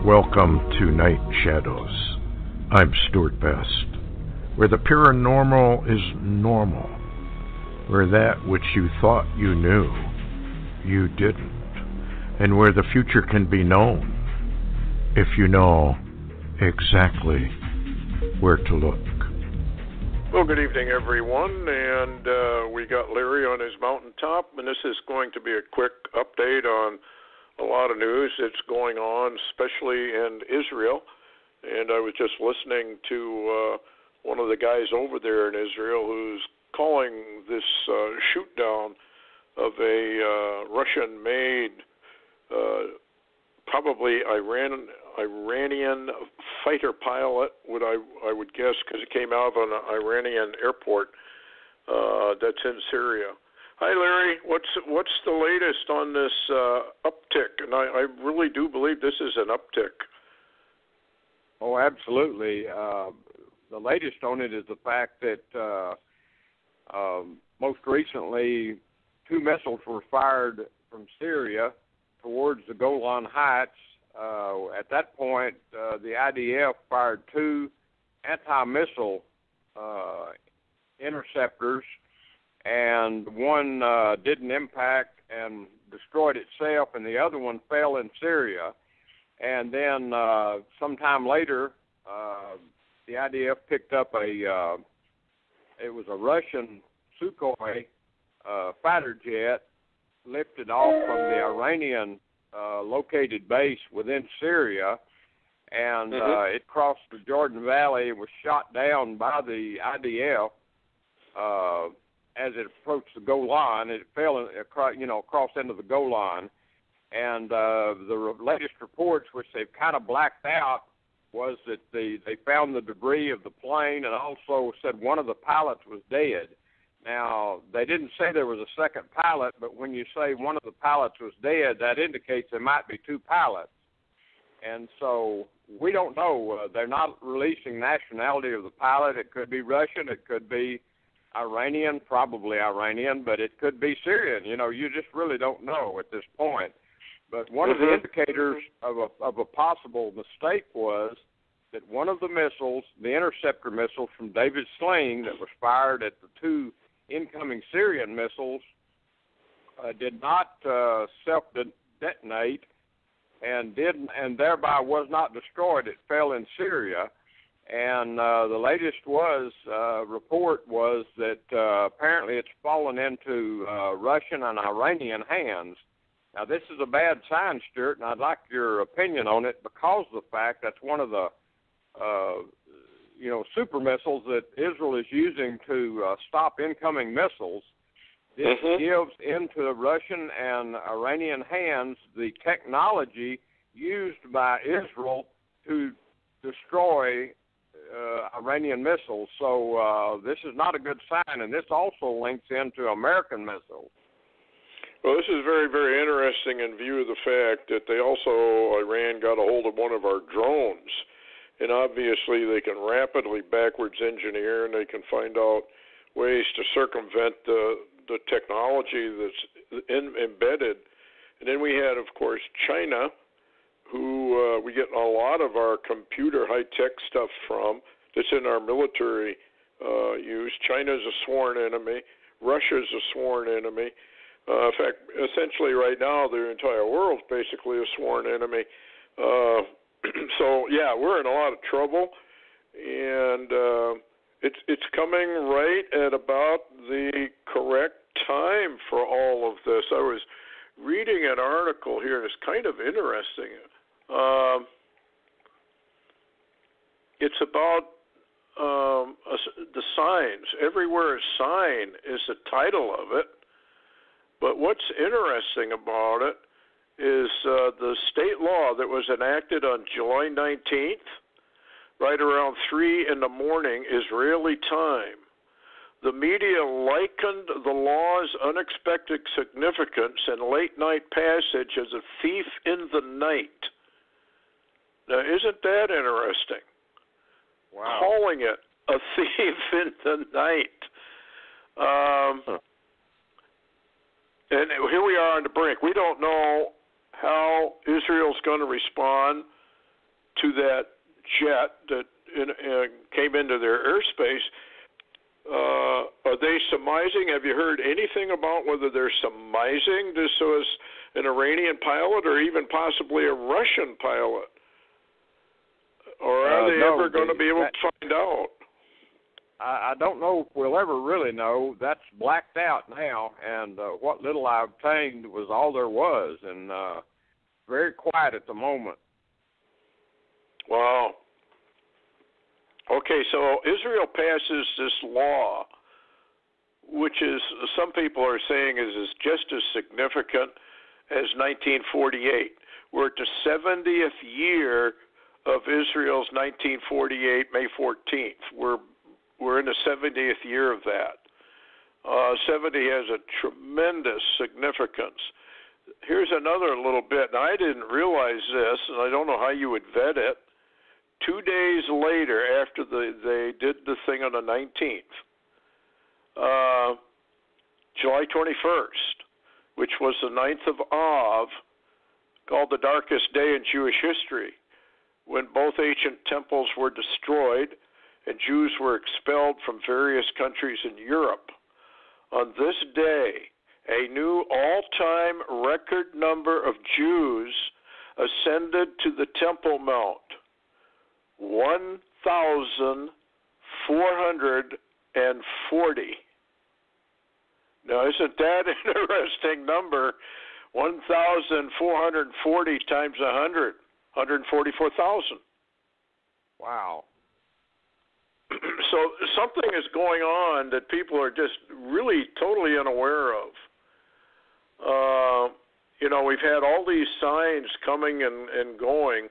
Welcome to Night Shadows. I'm Stuart Best, where the paranormal is normal, where that which you thought you knew, you didn't, and where the future can be known if you know exactly where to look. Well, good evening, everyone, and we got Larry on his mountaintop, and this is going to be a quick update on a lot of news that's going on, especially in Israel. And I was just listening to one of the guys over there in Israel who's calling this shoot down of a Russian-made, probably Iranian fighter pilot, I would guess, because it came out of an Iranian airport that's in Syria. Hi, Larry. What's the latest on this uptick? And I really do believe this is an uptick. Oh, absolutely. The latest on it is the fact that most recently 2 missiles were fired from Syria towards the Golan Heights. At that point, the IDF fired 2 anti-missile interceptors, and one didn't impact and destroyed itself, and the other one fell in Syria. And then sometime later, the IDF picked up it was a Russian Sukhoi fighter jet, lifted off from the Iranian located base within Syria, and it crossed the Jordan Valley. It was shot down by the IDF as it approached the Golan. It fell, across into the Golan. And the latest reports, which they've kind of blacked out, was that they found the debris of the plane, and also said one of the pilots was dead. Now, they didn't say there was a second pilot, but when you say one of the pilots was dead, that indicates there might be 2 pilots. And so we don't know. They're not releasing nationality of the pilot. It could be Russian. It could be Iranian, probably Iranian, but it could be Syrian. You just really don't know at this point. But one of the indicators of a possible mistake was that one of the missiles, the interceptor missiles from David Sling that was fired at the 2 incoming Syrian missiles, did not self-detonate and thereby was not destroyed. It fell in Syria. And the latest report was that apparently it's fallen into Russian and Iranian hands. Now, this is a bad sign, Stuart, and I'd like your opinion on it because of the fact that's one of the, super missiles that Israel is using to stop incoming missiles. This gives into Russian and Iranian hands the technology used by Israel to destroy Iranian missiles. So this is not a good sign, and this also links into American missiles. Well, this is very, very interesting in view of the fact that Iran got a hold of one of our drones, and obviously they can rapidly backwards engineer, and they can find out ways to circumvent the technology that's embedded. And then we had, of course, China, who we get a lot of our computer high-tech stuff from that's in our military use. China's a sworn enemy. Russia's a sworn enemy. In fact, essentially right now, the entire world's basically a sworn enemy. So, yeah, we're in a lot of trouble, and it's coming right at about the correct time for all of this. I was reading an article here, and it's kind of interesting. It's about the signs. Everywhere a sign is the title of it. But what's interesting about it is the state law that was enacted on July 19th, right around 3 in the morning, Israeli time. The media likened the law's unexpected significance and late-night passage as a thief in the night. Now, isn't that interesting? Wow. Calling it a thief in the night. And here we are on the brink. We don't know how Israel's going to respond to that jet that came into their airspace. Are they surmising? Have you heard anything about whether they're surmising this was an Iranian pilot or even possibly a Russian pilot? Or are they ever going to be able to find out? I don't know if we'll ever really know. That's blacked out now, and what little I obtained was all there was, and very quiet at the moment. Wow. Okay, so Israel passes this law, which is, some people are saying is just as significant as 1948. We're at the 70th year of Israel's 1948, May 14th. We're in the 70th year of that. 70 has a tremendous significance. Here's another little bit. Now, I didn't realize this, and I don't know how you would vet it. 2 days later, after they did the thing on the 19th, July 21st, which was the 9th of Av, called the darkest day in Jewish history, when both ancient temples were destroyed and Jews were expelled from various countries in Europe. On this day, a new all-time record number of Jews ascended to the Temple Mount, 1,440. Now, isn't that an interesting number? 1,440 times 100, 144,000. Wow. So something is going on that people are just really totally unaware of. We've had all these signs coming and going,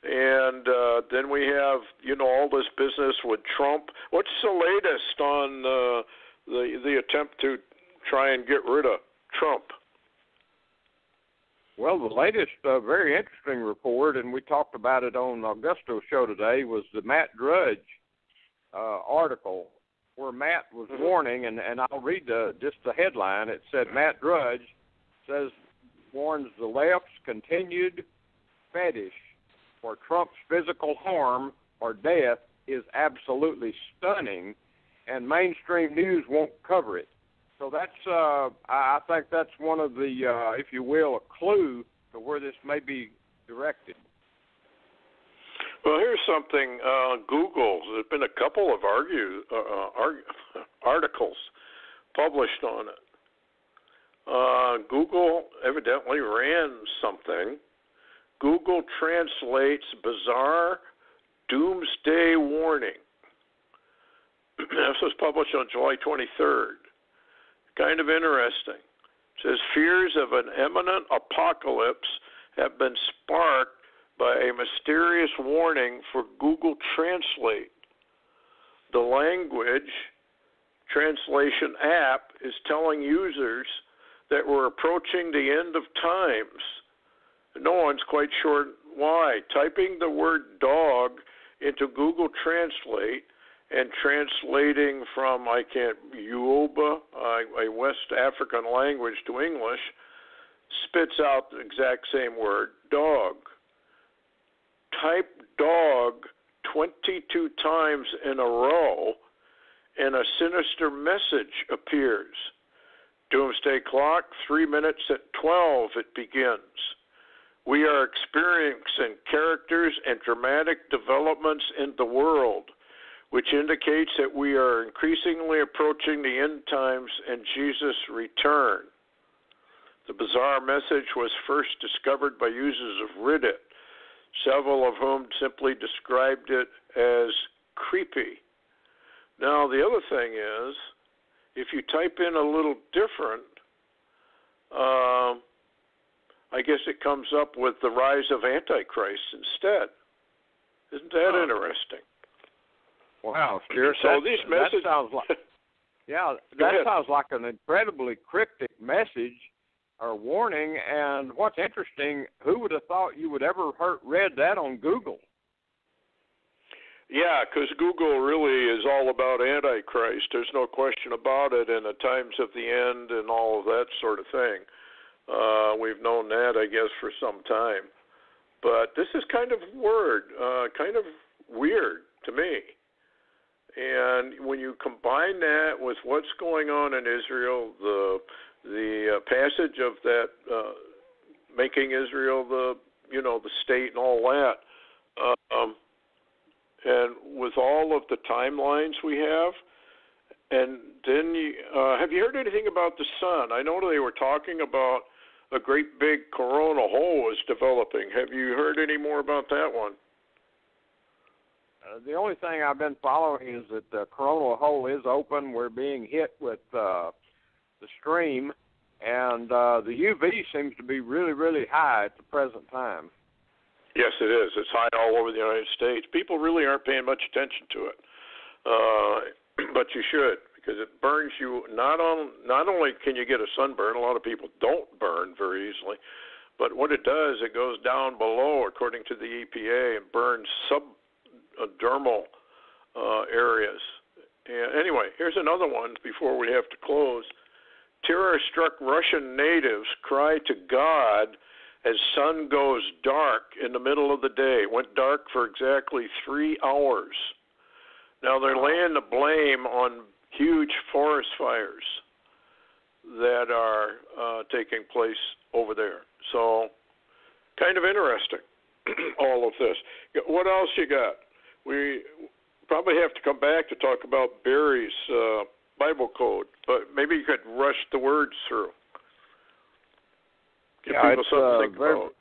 and then we have, all this business with Trump. What's the latest on the attempt to try and get rid of Trump? Well, the latest very interesting report, and we talked about it on Augusto's show today, was the Matt Drudge article where Matt was warning, and I'll read just the headline. It said, Matt Drudge warns the left's continued fetish for Trump's physical harm or death is absolutely stunning, and mainstream news won't cover it. So that's, I think that's one of the, if you will, a clue to where this may be directed. Well, here's something. Google, there's been a couple of articles published on it. Google evidently ran something. Google translates bizarre doomsday warning. This was published on July 23rd. Kind of interesting. It says fears of an imminent apocalypse have been sparked by a mysterious warning for Google Translate. The language translation app is telling users that we're approaching the end of times. No one's quite sure why. Typing the word dog into Google Translate and translating from, Yoruba, a West African language, to English, spits out the exact same word, dog. Type dog 22 times in a row, and a sinister message appears. Doomsday clock, 3 minutes at 12, it begins. We are experiencing characters and dramatic developments in the world, which indicates that we are increasingly approaching the end times and Jesus' return. The bizarre message was first discovered by users of Reddit, several of whom simply described it as creepy. Now, the other thing is, if you type in a little different, I guess it comes up with the rise of Antichrist instead. Isn't that interesting? Wow, Stuart. So these messages... That sounds like, sounds like an incredibly cryptic message or warning. And what's interesting, who would have thought you would ever read that on Google? Yeah, because Google really is all about Antichrist. There's no question about it, and the times of the end and all of that sort of thing. We've known that, I guess, for some time. But this is kind of kind of weird to me. And when you combine that with what's going on in Israel, the passage of that making Israel the state and all that, and with all of the timelines we have, and then have you heard anything about the sun? I know they were talking about a great big coronal hole is developing. Have you heard any more about that one? The only thing I've been following is that the coronal hole is open. We're being hit with the stream, and the UV seems to be really, really high at the present time. Yes, it is. It's high all over the United States. People really aren't paying much attention to it, but you should, because it burns you. Not only can you get a sunburn, a lot of people don't burn very easily, but what it does, it goes down below, according to the EPA, and burns subdermal areas. And anyway, here's another one before we have to close. Terror-struck Russian natives cry to God as sun goes dark in the middle of the day. It went dark for exactly 3 hours. Now they're laying the blame on huge forest fires that are taking place over there. So, kind of interesting, all of this. What else you got? We probably have to come back to talk about Barry's Bible code, but maybe you could rush the words through. Give people something to think about.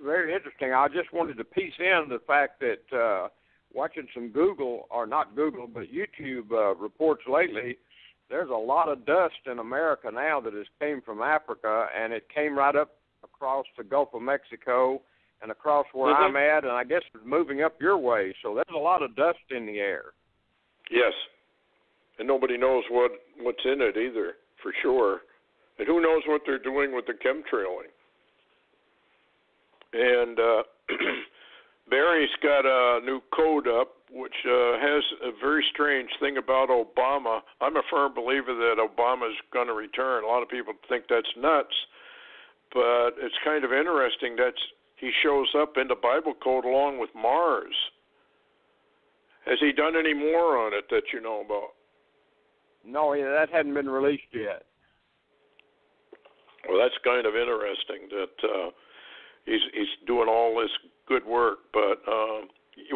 Very interesting. I just wanted to piece in the fact that watching some but YouTube reports lately, there's a lot of dust in America now that has came from Africa, and it came right up across the Gulf of Mexico and across where I'm at, and I guess it's moving up your way. So there's a lot of dust in the air. Yes, and nobody knows what's in it either, for sure. And who knows what they're doing with the chemtrailing. And Barry's got a new code up, which has a very strange thing about Obama. I'm a firm believer that Obama's going to return. A lot of people think that's nuts, but it's kind of interesting that he shows up in the Bible code along with Mars. Has he done any more on it that you know about? No, that hadn't been released yet. Well, that's kind of interesting that he's doing all this good work, but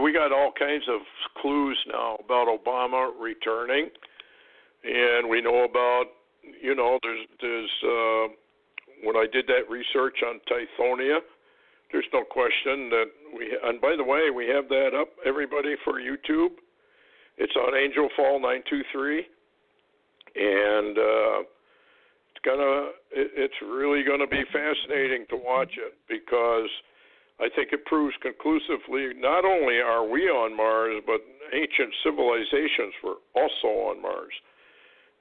we got all kinds of clues now about Obama returning, and we know about, there's when I did that research on Tithonia, there's no question that and by the way, we have that up, everybody, for YouTube. It's on Angel Fall 923, and it's really going to be fascinating to watch it, because I think it proves conclusively not only are we on Mars, but ancient civilizations were also on Mars.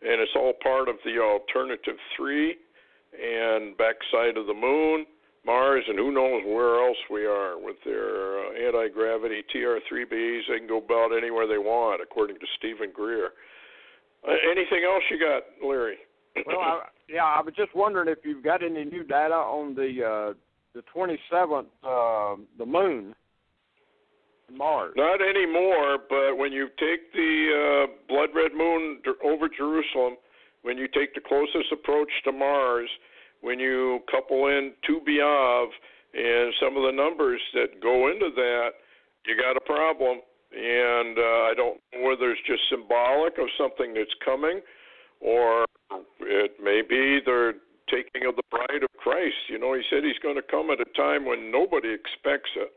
And it's all part of the alternative 3 and backside of the moon, Mars, and who knows where else we are with their anti-gravity TR-3Bs. They can go about anywhere they want, according to Stephen Greer. Anything else you got, Larry? Well, I was just wondering if you've got any new data on the 27th, the moon, Mars. Not anymore, but when you take the blood red moon over Jerusalem, when you take the closest approach to Mars, when you couple in Tu B'Av and some of the numbers that go into that, you got a problem. And I don't know whether it's just symbolic of something that's coming, or it may be the taking of the bride of Christ. He said he's going to come at a time when nobody expects it.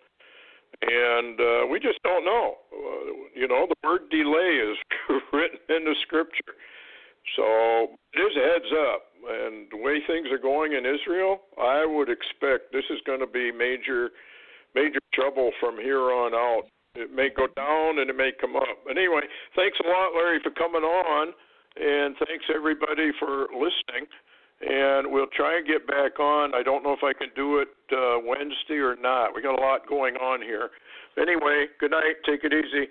And we just don't know. The word delay is written in the scripture. So it is a heads up. And the way things are going in Israel, I would expect this is going to be major trouble from here on out. It may go down and it may come up. Anyway, thanks a lot, Larry, for coming on. And thanks, everybody, for listening. And we'll try and get back on. I don't know if I can do it Wednesday or not. We got a lot going on here. Anyway, good night. Take it easy.